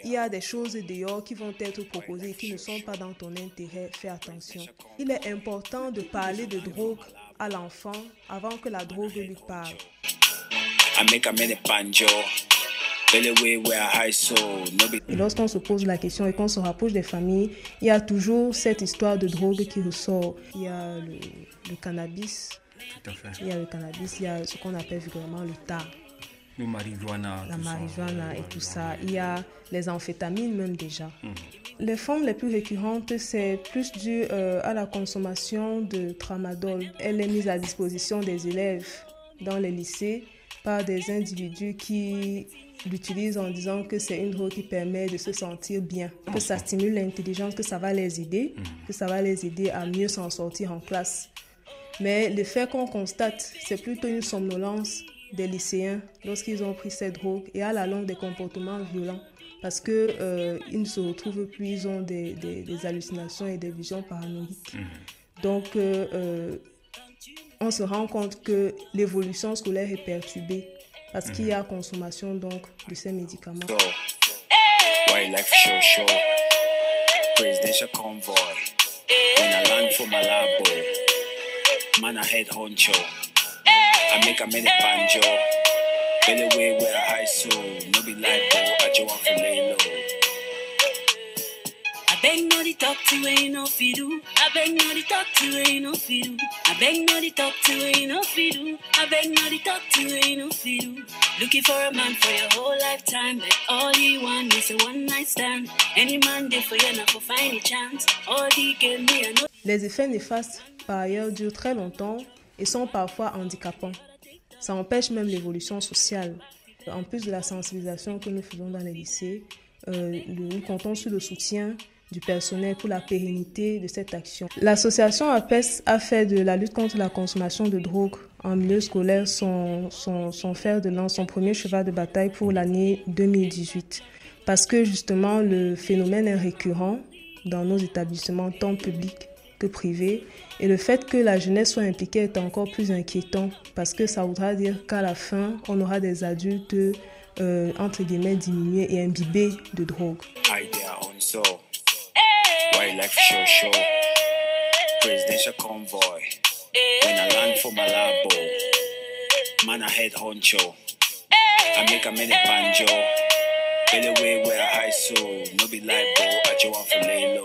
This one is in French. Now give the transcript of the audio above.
Il y a des choses dehors qui vont être proposées et qui ne sont pas dans ton intérêt. Fais attention. Il est important de parler de drogue à l'enfant avant que la drogue lui parle. Et lorsqu'on se pose la question et qu'on se rapproche des familles, il y a toujours cette histoire de drogue qui ressort. Il y a le cannabis. Tout à fait. Il y a le cannabis, il y a ce qu'on appelle vulgairement le tar. Le marijuana. La marijuana et tout ça. Il y a les amphétamines même déjà. Les formes les plus récurrentes, c'est plus dû à la consommation de tramadol. Elle est mise à disposition des élèves dans les lycées par des individus qui l'utilisent en disant que c'est une drogue qui permet de se sentir bien, que ça stimule l'intelligence, que ça va les aider, que ça va les aider à mieux s'en sortir en classe. Mais le fait qu'on constate, c'est plutôt une somnolence des lycéens lorsqu'ils ont pris cette drogue et à la longue des comportements violents parce qu'ils ne se retrouvent plus, ils ont des hallucinations et des visions paranoïaques. Donc, on se rend compte que l'évolution scolaire est perturbée parce qu'il y a consommation donc, de ces médicaments. Presidential convoy. When I land for Malabo, man I head honcho. I make a minute banjo. Belly way where I high so. No be like bo, I just want to lay low. I beg no the talk to ain't no fidu. I beg no the talk to ain't no fidu. I beg no the talk to ain't no fidu. I beg no the talk to ain't no fidu. Looking for a man for your whole lifetime, but all he want is a one night stand. Any man there for you, not for find a chance. All he can be a no. Les effets néfastes, par ailleurs, durent très longtemps et sont parfois handicapants. Ça empêche même l'évolution sociale. En plus de la sensibilisation que nous faisons dans les lycées, nous comptons sur le soutien du personnel pour la pérennité de cette action. L'association APES a fait de la lutte contre la consommation de drogue en milieu scolaire son fer de lance, son premier cheval de bataille pour l'année 2018. Parce que justement, le phénomène est récurrent dans nos établissements, tant publics que privés. Et le fait que la jeunesse soit impliquée est encore plus inquiétant parce que ça voudra dire qu'à la fin, on aura des adultes, entre guillemets, diminués et imbibés de drogue. Wildlife show. Presidential convoy. When I land for Malabo, man I head honcho. I make a minute banjo. Belly way where I high so. No be like bo, I just want to lay low.